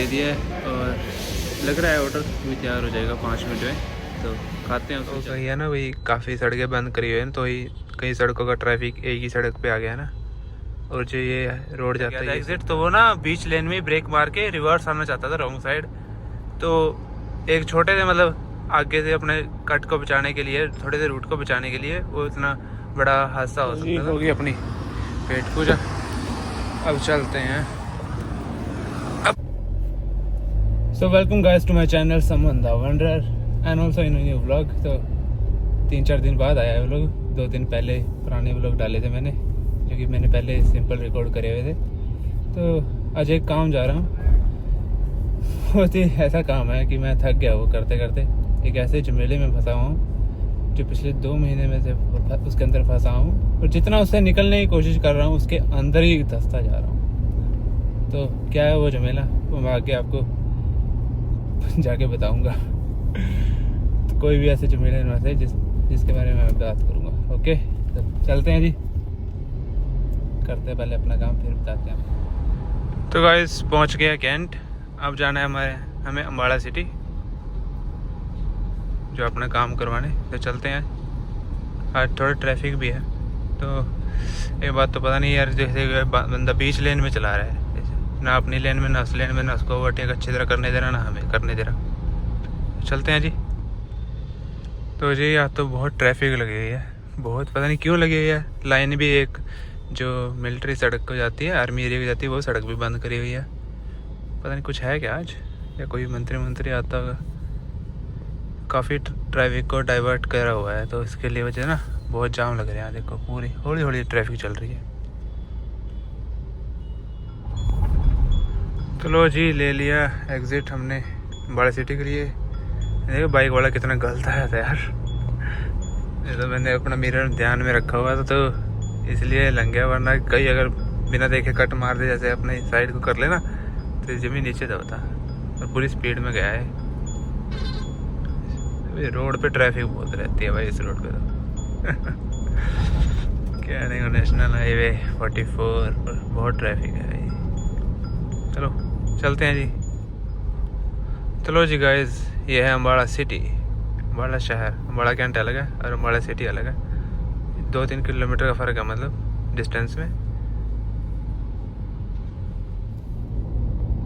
दे दिया है और लग रहा है ऑर्डर भी तैयार हो जाएगा 5 मिनट में, तो खाते हैं। तो सही है ना, वही काफ़ी सड़कें बंद करी हुई है तो वही कई सड़कों का ट्रैफिक एक ही सड़क पे आ गया है ना। और जो ये रोड जाता है एग्जिट, तो वो ना बीच लेन में ब्रेक मार के रिवर्स आना चाहता था रॉन्ग साइड, तो एक छोटे से मतलब आगे से अपने कट को बचाने के लिए, थोड़े से रूट को बचाने के लिए वो इतना बड़ा हादसा हो सकता था। होगी अपनी पेट पूजा, अब चलते हैं। So welcome guys to my channel someone the wanderer and also in new vlog. तो 3-4 दिन बाद आया है व्लॉग। 2 दिन पहले पुराने व्लॉग डाले थे मैंने, जो कि मैंने पहले सिंपल रिकॉर्ड करे हुए थे। तो आज एक काम जा रहा हूँ, बहुत ही ऐसा काम है कि मैं थक गया वो करते करते। एक ऐसे झमेले में फंसा हुआ हूँ जो पिछले 2 महीने में से उसके अंदर फंसा हूँ, और जितना उससे निकलने की कोशिश कर रहा हूँ उसके अंदर ही धंसता जा रहा हूँ। तो क्या है वो झमेला, वो मैं आगे आपको जाके बताऊँगा। तो कोई भी ऐसे झमेले में फंसे जिसके बारे में मैं बात करूँगा। ओके, तो चलते हैं जी, करते हैं पहले अपना काम फिर बताते हैं। तो गाइस पहुँच गया कैंट। अब जाना है हमें अम्बाड़ा सिटी, जो अपना काम करवाने। तो चलते हैं। आज थोड़ा ट्रैफिक भी है, तो एक बात तो पता नहीं यार, जैसे बंदा बीच लेन में चला रहा है, ना अपनी लेन में ना उस लेन में, ना उसको ओवरटेक अच्छी तरह करने दे रहा, ना हमें करने दे रहा। चलते हैं जी। तो जी यहाँ तो बहुत ट्रैफिक लगी हुई है, बहुत, पता नहीं क्यों लगी हुई है। लाइन भी एक जो मिलिट्री सड़क को जाती है, आर्मी एरिया को जाती है, वो सड़क भी बंद करी हुई है। पता नहीं कुछ है क्या आज, या कोई मंत्री आता होगा। काफ़ी ट्रैफिक को डाइवर्ट करा हुआ है, तो इसके लिए वजह ना बहुत जाम लग रहा है। देखो पूरी हौली हौली ट्रैफिक चल रही है। चलो जी, ले लिया एग्ज़िट हमने अम्बाड़ा सिटी के लिए। देखो बाइक वाला कितना गलत आया था यार। ये तो मैंने अपना मिरर ध्यान में रखा हुआ था, तो इसलिए लग गया, वरना कहीं अगर बिना देखे कट मार दे, जैसे अपने साइड को कर लेना, तो ज़मीन नीचे दबता। और पूरी स्पीड में गया है। रोड पे ट्रैफिक बहुत रहती है भाई, इस रोड पे तो क्या नहीं, नेशनल हाईवे 44 पर बहुत ट्रैफिक है भाई। चलो चलते हैं जी। चलो जी गाइस, ये है अम्बाड़ा सिटी, अम्बाड़ा शहर। अम्बाड़ा कैंट अलग है और अम्बाड़ा सिटी अलग है। 2-3 किलोमीटर का फ़र्क है मतलब डिस्टेंस में।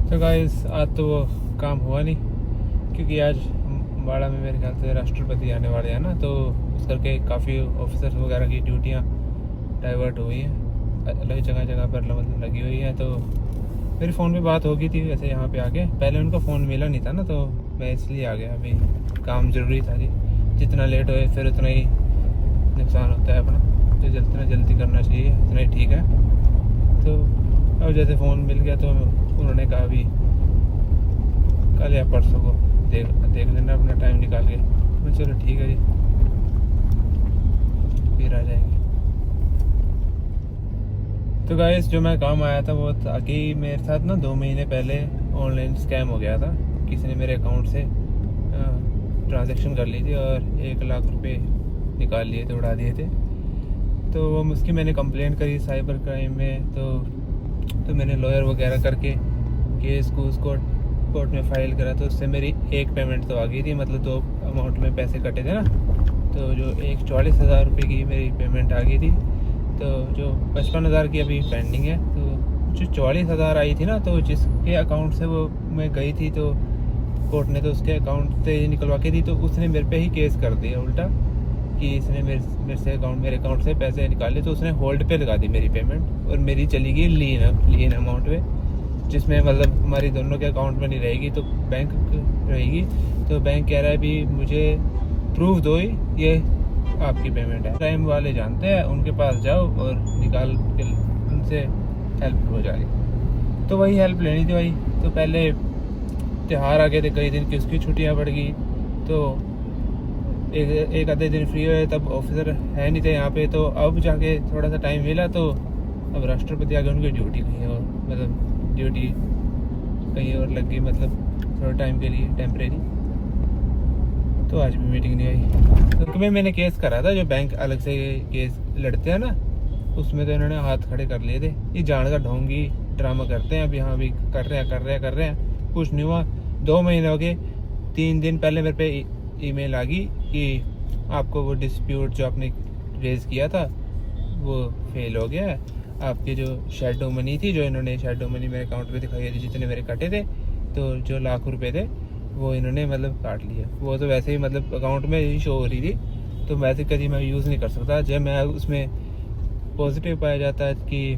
तो गाइस आज तो वो काम हुआ नहीं, क्योंकि आज अम्बाड़ा में मेरे ख्याल से राष्ट्रपति आने वाले हैं ना, तो उस करके काफ़ी ऑफिसर्स वगैरह की ड्यूटियाँ डाइवर्ट हुई हैं, अलग जगह पर मतलब लगी हुई हैं। तो मेरी फ़ोन पे बात हो गई थी वैसे यहाँ पे आके, पहले उनका फ़ोन मिला नहीं था ना, तो मैं इसलिए आ गया। अभी काम ज़रूरी था जी, जितना लेट होए फिर उतना ही नुकसान होता है अपना, तो जितना जल्दी करना चाहिए उतना ही ठीक है। तो अब जैसे फ़ोन मिल गया, तो उन्होंने कहा अभी कल या परसों को देख लेना अपना टाइम निकाल के। मैं चलो ठीक है जी, फिर आ जाएंगे। तो गाइस जो मैं काम आया था वो था कि मेरे साथ ना 2 महीने पहले ऑनलाइन स्कैम हो गया था। किसी ने मेरे अकाउंट से ट्रांजैक्शन कर ली थी और 1 लाख रुपए निकाल लिए थे, उड़ा दिए थे। तो वो उसकी मैंने कंप्लेंट करी साइबर क्राइम में। तो मैंने लॉयर वगैरह करके केस को उसको कोर्ट में फाइल करा, तो उससे मेरी एक पेमेंट तो आ गई थी, मतलब 2 अमाउंट में पैसे कटे थे ना। तो जो 44,000 रुपये की मेरी पेमेंट आ गई थी, तो जो 55,000 की अभी पेंडिंग है। तो जो 44,000 आई थी ना, तो जिसके अकाउंट से वो मैं गई थी, तो कोर्ट ने तो उसके अकाउंट से निकलवा के दी, तो उसने मेरे पे ही केस कर दिया उल्टा, कि इसने मेरे अकाउंट से पैसे निकाले। तो उसने होल्ड पे लगा दी मेरी पेमेंट, और मेरी चली गई लीन अमाउंट पे, जिसमें मतलब हमारी दोनों के अकाउंट में नहीं रहेगी, तो बैंक रहेगी। तो बैंक कह रहा है भी मुझे प्रूफ दो, ये आपकी पेमेंट है। टाइम वाले जानते हैं, उनके पास जाओ और निकाल के उनसे हेल्प हो जाएगी। तो वही हेल्प लेनी थी भाई। तो पहले त्यौहार आ गए थे कई दिन की, उसकी छुट्टियाँ पड़ गई, तो एक आधे दिन फ्री हुए, तब ऑफिसर है नहीं थे यहाँ पे। तो अब जाके थोड़ा सा टाइम मिला, तो अब राष्ट्रपति आ गए, उनकी ड्यूटी कहीं और, मतलब ड्यूटी कहीं और लग गई, मतलब थोड़ा टाइम के लिए टेम्परेरी। तो आज भी मीटिंग नहीं आई, क्योंकि मैंने केस करा था, जो बैंक अलग से केस लड़ते हैं ना, उसमें तो इन्होंने हाथ खड़े कर लिए थे। ये जान का ढोंगी ड्रामा करते हैं, अब यहाँ भी कर रहे हैं। कुछ नहीं हुआ। 2 महीने हो गए, 3 दिन पहले मेरे पे ईमेल आ गई कि आपको वो डिस्प्यूट जो आपने रेज किया था वो फेल हो गया है। आपकी जो शैडो मनी थी, जो इन्होंने शैडो मनी मेरे अकाउंट पे दिखाई थी, जितने मेरे कटे थे, तो जो लाख रुपए थे वो इन्होंने मतलब काट लिया। वो तो वैसे ही मतलब अकाउंट में ही शो हो रही थी, तो वैसे कभी मैं यूज़ नहीं कर सकता। जब मैं उसमें पॉजिटिव पाया जाता है कि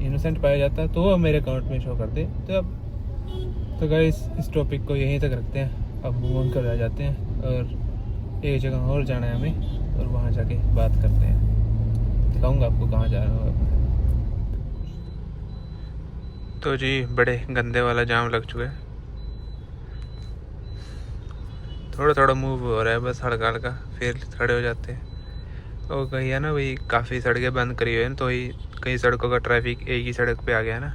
इनोसेंट पाया जाता है तो वो मेरे अकाउंट में शो करते। तो अब तो गाइस इस टॉपिक को यहीं तक रखते हैं, अब मूव ऑन कर जाते हैं और एक जगह और जाना है हमें, और वहाँ जाके बात करते हैं। दिखाऊंगा आपको कहाँ जा रहा हूँ। तो जी बड़े गंदे वाला जाम लग चुका है, थोड़ा थोड़ा मूव हो रहा है बस हल्का हल्का, फिर खड़े हो जाते हैं। और कहीं है ना भाई, काफ़ी सड़कें बंद करी हुई हैं, तो ही कई सड़कों का ट्रैफिक एक ही सड़क पे आ गया है ना।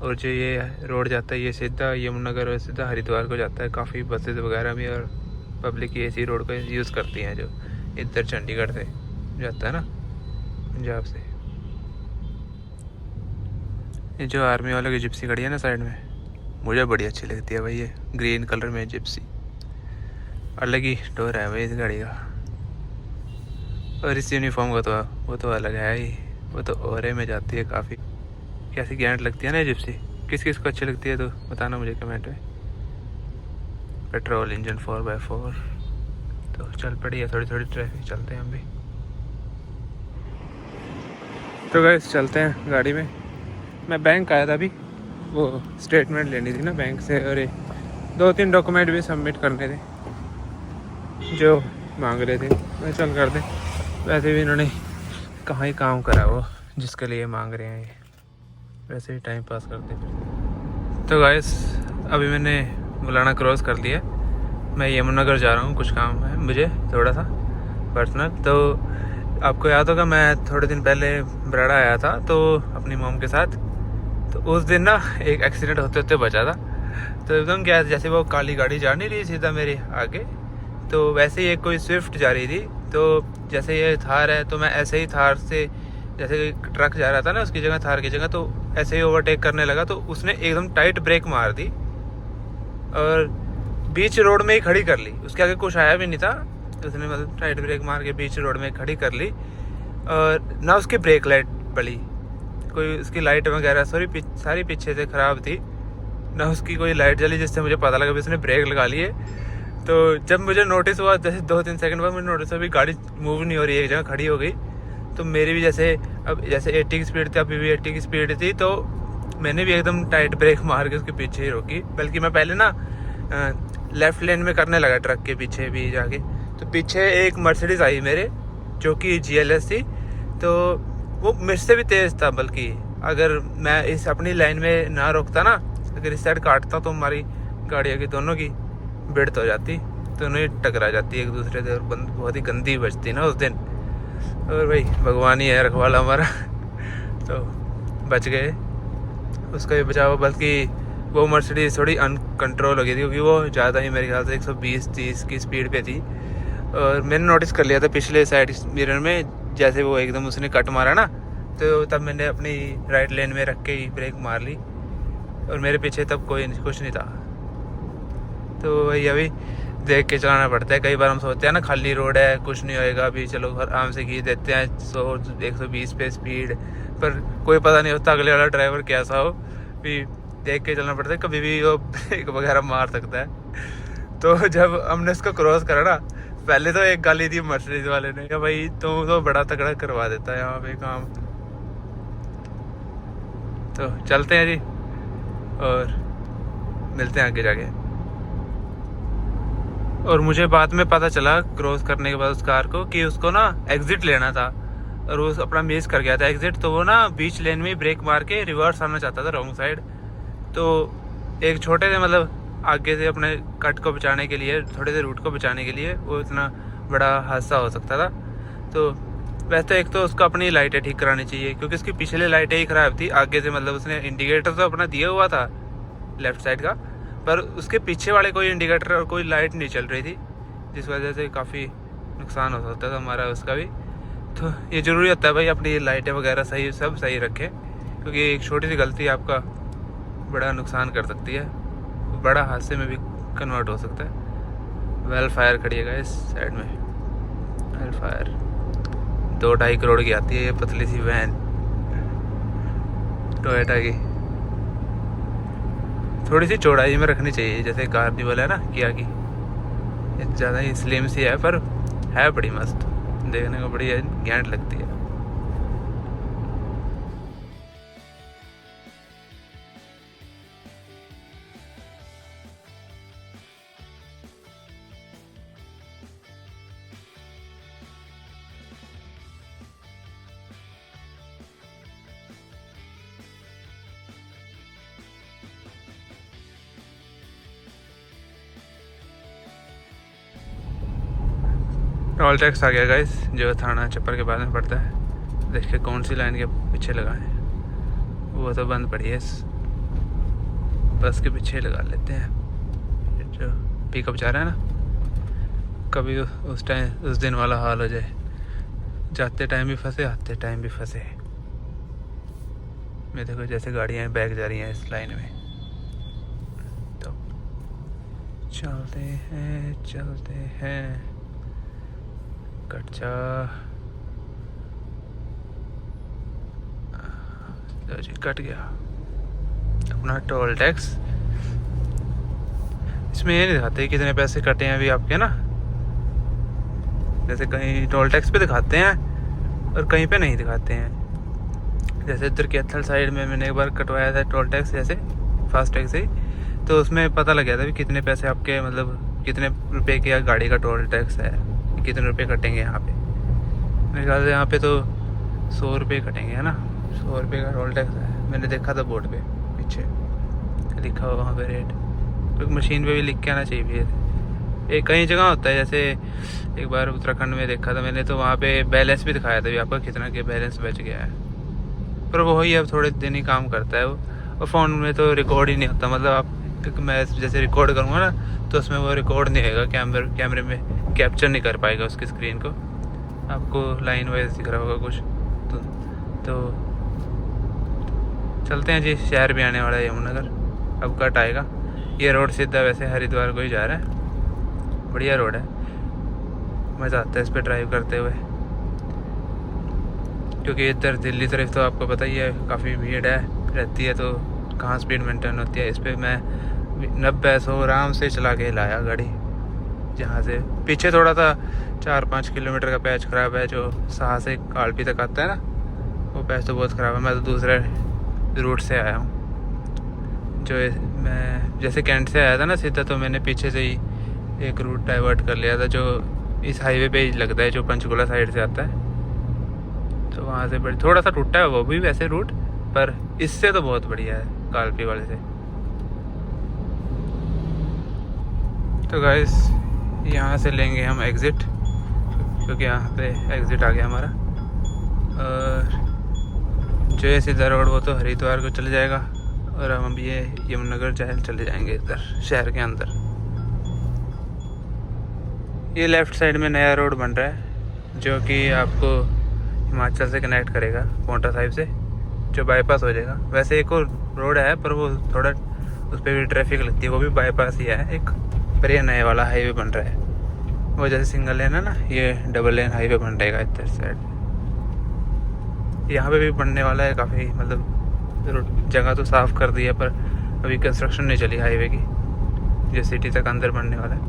और जो ये रोड जाता है ये सीधा यमुनानगर और सीधा हरिद्वार को जाता है। काफ़ी बसेस वगैरह भी और पब्लिक इसी रोड को यूज़ करती हैं, जो इधर चंडीगढ़ से जाता है ना, पंजाब से। ये जो आर्मी वालों की जिप्सी खड़ी है ना साइड में, मुझे बड़ी अच्छी लगती है भाई। ये ग्रीन कलर में जिप्सी, अलग ही डोर है भाई इस गाड़ी का। और इस यूनिफॉर्म का तो वो तो अलग है ही, वो तो ओरे में जाती है काफ़ी। कैसी घैंट लगती है ना जिप्सी। किस किस को अच्छी लगती है तो बताना मुझे कमेंट में। Petrol engine 4x4। तो चल पड़ी है थोड़ी थोड़ी ट्रैफिक, चलते हैं हम भी। तो गाइस चलते हैं गाड़ी में। मैं बैंक आया था अभी, वो स्टेटमेंट लेनी थी ना बैंक से, और 2-3 डॉक्यूमेंट भी सबमिट करने थे जो मांग रहे थे। मैं चल कर दे, वैसे भी इन्होंने कहाँ ही काम करा वो जिसके लिए मांग रहे हैं, ये वैसे ही टाइम पास करते फिर। तो गाइस अभी मैंने मुलाना क्रॉस कर लिया, मैं यमुनानगर जा रहा हूँ, कुछ काम है मुझे थोड़ा सा पर्सनल। तो आपको याद होगा मैं थोड़े दिन पहले बराड़ा आया था तो अपनी मॉम के साथ, तो उस दिन ना एक एक्सीडेंट होते होते बचा था। तो एकदम क्या, जैसे वो काली गाड़ी जा नहीं रही सीधा मेरे आगे, तो वैसे ही एक कोई स्विफ्ट जा रही थी। तो जैसे ये थार है, तो मैं ऐसे ही थार से, जैसे ट्रक जा रहा था ना उसकी जगह थार की जगह, तो ऐसे ही ओवरटेक करने लगा। तो उसने एकदम टाइट ब्रेक मार दी और बीच रोड में ही खड़ी कर ली। उसके आगे कुछ आया भी नहीं था, उसने मतलब टाइट ब्रेक मार के बीच रोड में खड़ी कर ली। और ना उसकी ब्रेक लाइट पड़ी, कोई उसकी लाइट वगैरह सारी पीछे से ख़राब थी, ना उसकी कोई लाइट जली, जिससे मुझे पता लगा भी उसने ब्रेक लगा लिए। तो जब मुझे नोटिस हुआ, जैसे 2-3 सेकंड बाद मुझे नोटिस हुआ भी गाड़ी मूव नहीं हो रही है, एक जगह खड़ी हो गई। तो मेरी भी जैसे 80 की स्पीड थी, अभी भी 80 की स्पीड थी, तो मैंने भी एकदम टाइट ब्रेक मार के उसके पीछे ही रोकी। बल्कि मैं पहले ना लेफ़्ट लेन में करने लगा ट्रक के पीछे भी जाके, तो पीछे एक मर्सिडीज़ आई मेरे जो कि GLS थी। तो वो मुझ से भी तेज़ था, बल्कि अगर मैं इस अपनी लाइन में ना रोकता ना, अगर इस साइड काटता तो हमारी गाड़ियों की दोनों की भिड़त हो जाती, दोनों ही टकरा जाती एक दूसरे से, और बहुत ही गंदी बचती ना उस दिन। और भाई भगवान ही है रखवाला हमारा, तो बच गए, उसका भी बचाव। बल्कि वो मर्सिडीज थोड़ी अनकंट्रोल हो गई थी, क्योंकि वो ज़्यादा ही मेरे ख्याल से 120-130 की स्पीड पे थी। और मैंने नोटिस कर लिया था पिछले साइड मिरर में, जैसे वो एकदम उसने कट मारा ना, तो तब मैंने अपनी राइट लेन में रख के ही ब्रेक मार ली, और मेरे पीछे तब कुछ नहीं था। तो वही अभी देख के चलाना पड़ता है। कई बार हम सोचते हैं ना खाली रोड है, कुछ नहीं होएगा, अभी चलो आराम से खींच देते हैं 100-120 पे स्पीड, पर कोई पता नहीं होता अगले वाला ड्राइवर कैसा हो, भी देख के चलना पड़ता है, कभी भी वो ब्रेक वगैरह मार सकता है। तो जब हमने उसको क्रॉस करा ना, पहले तो एक गाली दी मर्सिडीज वाले ने, क्या भाई तुम तो बड़ा तगड़ा करवा देता है यहाँ पे काम। तो चलते हैं जी और मिलते हैं आगे जाके। और मुझे बाद में पता चला क्रॉस करने के बाद उस कार को कि उसको ना एग्जिट लेना था, और वो अपना मिस कर गया था एग्जिट। तो वो ना बीच लेन में ब्रेक मार के रिवर्स आना चाहता था रॉन्ग साइड। तो एक छोटे से मतलब आगे से अपने कट को बचाने के लिए, थोड़े से रूट को बचाने के लिए, वो इतना बड़ा हादसा हो सकता था। तो वैसे तो एक तो उसको अपनी लाइटें ठीक करानी चाहिए, क्योंकि उसकी पिछले लाइटें ही ख़राब थी। आगे से मतलब उसने इंडिकेटर तो अपना दिया हुआ था लेफ़्ट साइड का, पर उसके पीछे वाले कोई इंडिकेटर और कोई लाइट नहीं चल रही थी, जिस वजह से काफ़ी नुकसान हो सकता था हमारा उसका भी। तो ये ज़रूरी होता है भाई अपनी लाइटें वगैरह सब सही रखें, क्योंकि एक छोटी सी गलती आपका बड़ा नुकसान कर सकती है, बड़ा हादसे में भी कन्वर्ट हो सकता है। वेल फायर खड़ी है इस साइड में, वेल फायर 2-2.5 करोड़ की आती है ये पतली सी वैन टोयोटा की। थोड़ी सी चौड़ाई में रखनी चाहिए, जैसे कार्निवल है ना किया की, ये ज़्यादा ही स्लिम सी है पर है बड़ी मस्त, देखने को बड़ी घैंट लगती है। टोल टैक्स आ गया गाइस, जो थाना चप्पर के बाद में पड़ता है। देखिए कौन सी लाइन के पीछे लगा है, वो तो बंद पड़ी है, इस बस के पीछे लगा लेते हैं। जो पिकअप जा रहा है ना, कभी उस टाइम उस दिन वाला हाल हो जाए, जाते टाइम भी फंसे आते टाइम भी फंसे। मैं देखो जैसे गाड़ियाँ बैक जा रही हैं इस लाइन में, तो चलते हैं कट जा। लो जी कट गया अपना टोल टैक्स। इसमें ये नहीं दिखाते कितने पैसे कटे हैं अभी आपके ना, जैसे कहीं टोल टैक्स पे दिखाते हैं और कहीं पे नहीं दिखाते हैं। जैसे इधर कैथल साइड में मैंने एक बार कटवाया था टोल टैक्स, जैसे फास्ट टैग से, तो उसमें पता लग गया था भी कितने पैसे आपके, मतलब कितने रुपए की गाड़ी का टोल टैक्स है, कितने रुपए कटेंगे यहाँ पे। मेरे ख्याल से यहाँ पे तो 100 रुपये कटेंगे, है ना, 100 रुपये का टोल टैक्स है। मैंने देखा था बोर्ड पे पीछे लिखा हुआ वहाँ पे रेट, क्योंकि मशीन पे भी लिख के आना चाहिए भी। एक कई जगह होता है, जैसे एक बार उत्तराखंड में देखा था मैंने, तो वहाँ पे बैलेंस भी दिखाया था भी आपका कितना के बैलेंस बच गया है, पर वो ही अब थोड़े दिन ही काम करता है वो, और फ़ोन में तो रिकॉर्ड ही नहीं होता। मतलब आप मैं जैसे रिकॉर्ड करूँगा ना, तो उसमें वो रिकॉर्ड नहीं होगा, कैमरे में कैप्चर नहीं कर पाएगा उसकी स्क्रीन को, आपको लाइन वाइज दिख रहा होगा कुछ। तो चलते हैं जी, शहर भी आने वाला है यमुनानगर, अब कट आएगा। ये रोड सीधा वैसे हरिद्वार को ही जा रहा है, बढ़िया रोड है, मज़ा आता है इस पर ड्राइव करते हुए। क्योंकि इधर दिल्ली तरफ तो आपको पता ही है काफ़ी भीड़ है रहती है, तो कहाँ स्पीड मेंटेन होती है। इस पर मैं 90-100 आराम से चला के लाया गाड़ी। जहाँ से पीछे थोड़ा सा 4-5 किलोमीटर का पैच ख़राब है, जो साहा से कालपी तक आता है ना, वो पैच तो बहुत ख़राब है। मैं तो दूसरे रूट से आया हूँ, जो मैं जैसे कैंट से आया था ना सीधा, तो मैंने पीछे से ही एक रूट डाइवर्ट कर लिया था, जो इस हाईवे पे ही लगता है, जो पंचकुला साइड से आता है। तो वहाँ से बड़ी थोड़ा सा टूटा है वो भी वैसे रूट, पर इससे तो बहुत बढ़िया है कालपी वाले से। तो गाइस यहाँ से लेंगे हम एग्ज़िट, क्योंकि यहाँ पे एग्ज़िट आ गया हमारा, और जो है सीधा रोड वो तो हरिद्वार को चले जाएगा, और हम अब ये यमुनानगर चले जाएंगे इधर शहर के अंदर। ये लेफ़्ट साइड में नया रोड बन रहा है, जो कि आपको हिमाचल से कनेक्ट करेगा पोंटा साहिब से, जो बाईपास हो जाएगा। वैसे एक और रोड है, पर वो थोड़ा उस पर भी ट्रैफिक लगती है, वो भी बाईपास ही है एक, पर ये नए वाला हाईवे बन रहा है। वो जैसे सिंगल लेन है ना, ये डबल लेन हाईवे बन रहेगा इधर साइड। यहाँ पे भी बनने वाला है काफ़ी, मतलब जगह तो साफ़ कर दी है, पर अभी कंस्ट्रक्शन नहीं चली हाईवे की, जो सिटी तक अंदर बनने वाला है।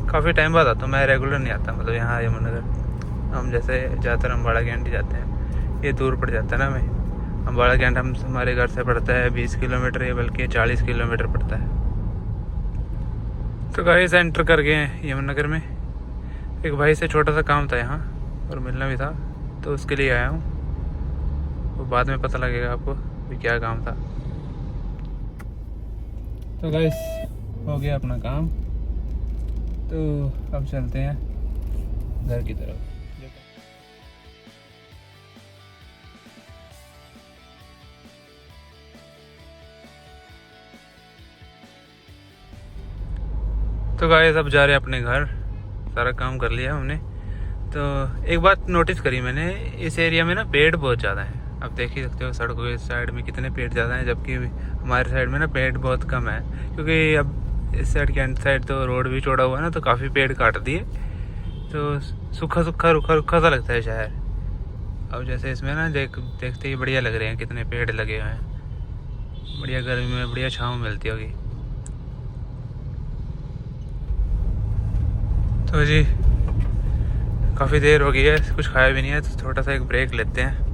काफ़ी टाइम बाद आता हूँ मैं, रेगुलर नहीं आता, मतलब यहाँ यमुनानगर। हम जैसे ज़्यादातर अम्बाड़ा कैंट ही जाते हैं, ये दूर पड़ जाता है ना हमें। अम्बाड़ा कैंट हमारे घर से पड़ता है 20 किलोमीटर, या बल्कि 40 किलोमीटर पड़ता है। तो गाइस एंटर कर गए हैं यमुनानगर में। एक भाई से छोटा सा काम था यहाँ, और मिलना भी था, तो उसके लिए आया हूँ। वो बाद में पता लगेगा आपको भी क्या काम था। तो गाइस हो गया अपना काम, तो अब चलते हैं घर की तरफ। तो गाइस अब जा रहे हैं अपने घर, सारा काम कर लिया हमने। तो एक बात नोटिस करी मैंने, इस एरिया में ना पेड़ बहुत ज़्यादा है। अब देख ही सकते हो सड़कों के साइड में कितने पेड़ ज़्यादा हैं, जबकि हमारे साइड में ना पेड़ बहुत कम है, क्योंकि अब इस साइड के एंड साइड तो रोड भी चौड़ा हुआ है ना, तो काफ़ी पेड़ काट दिए, तो सूखा सूखा रुखा रुखा सा लगता है शहर। अब जैसे इसमें ना देखते ही बढ़िया लग रहे हैं, कितने पेड़ लगे हुए हैं, बढ़िया गर्मी में बढ़िया छाँव मिलती होगी। तो जी काफ़ी देर हो गई है, कुछ खाया भी नहीं है, तो छोटा सा एक ब्रेक लेते हैं।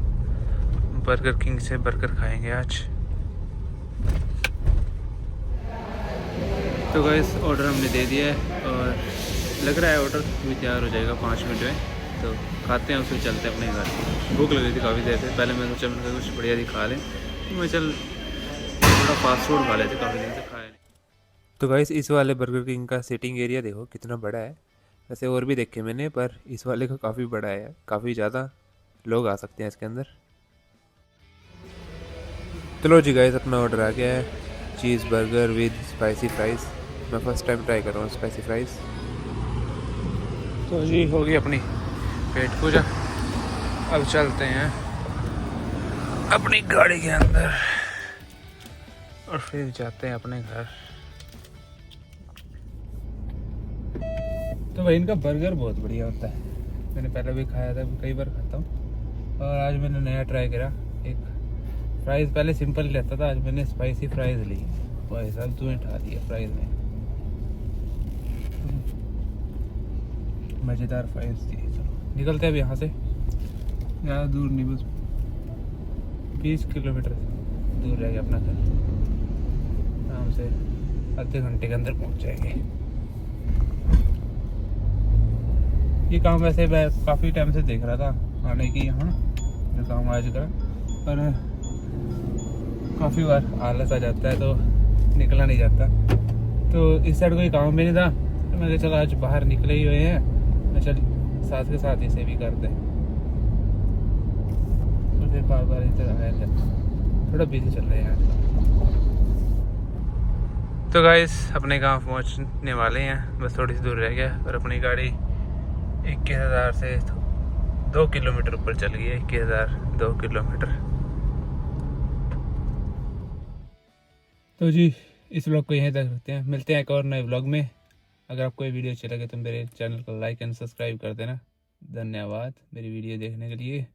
बर्गर किंग से बर्गर खाएंगे आज। तो गाइस ऑर्डर हमने दे दिया है और लग रहा है ऑर्डर भी तैयार हो जाएगा 5 मिनट में, तो खाते हैं उसमें चलते हैं अपने घर। भूख लग रही थी काफ़ी देर से, पहले मैं सोचा मैंने कुछ बढ़िया ही खा लें, तो मैं चल थोड़ा फास्ट फूड खा लेते, काफ़ी दिन से खाया नहीं। तो गाइस इस वाले बर्गर किंग का सिटिंग एरिया देखो कितना बड़ा है। वैसे और भी देखे मैंने, पर इस वाले का काफ़ी बड़ा है, काफ़ी ज़्यादा लोग आ सकते हैं इसके अंदर। चलो जी गाइस अपना ऑर्डर आ गया है, cheese burger with spicy fries. मैं फर्स्ट टाइम ट्राई कर रहा हूँ स्पाइसी फ्राइज़। तो जी होगी अपनी पेट पूजा, अब चलते हैं अपनी गाड़ी के अंदर और फिर जाते हैं अपने घर। तो भाई इनका बर्गर बहुत बढ़िया होता है, मैंने पहले भी खाया था, कई बार खाता हूँ, और आज मैंने नया ट्राई करा। एक फ्राइज़ पहले सिंपल लेता था, आज मैंने स्पाइसी फ्राइज़ ली। भाई साहब धुएं उठा दिया फ्राइज़ में, मज़ेदार फ्राइज़ थी। चलो निकलते हैं अब यहाँ से, ज़्यादा दूर नहीं, बस 20 किलोमीटर दूर रह गया अपना घर, आराम से आधे घंटे के अंदर पहुँच जाएंगे। ये काम वैसे मैं काफ़ी टाइम से देख रहा था आने की यहाँ, जो काम आज करा, पर काफ़ी बार आलस आ जाता है तो निकला नहीं जाता। तो इस साइड कोई काम भी नहीं था, तो मैंने चला आज बाहर निकले ही हुए हैं, मैं चल साथ के साथ इसे भी कर दें, तो फिर बार बार इधर आया जाता, थोड़ा बिजी चल रहे हैं आज। तो गाइस अपने गांव पहुंचने वाले हैं, बस थोड़ी सी दूर रह गया, और अपनी गाड़ी 21,000 से 2 किलोमीटर ऊपर चल गई है, 21,002 किलोमीटर। तो जी इस व्लॉग को यहीं तक रखते हैं, मिलते हैं एक और नए व्लॉग में। अगर आपको ये वीडियो अच्छी लगे तो मेरे चैनल को लाइक एंड सब्सक्राइब कर देना। धन्यवाद मेरी वीडियो देखने के लिए।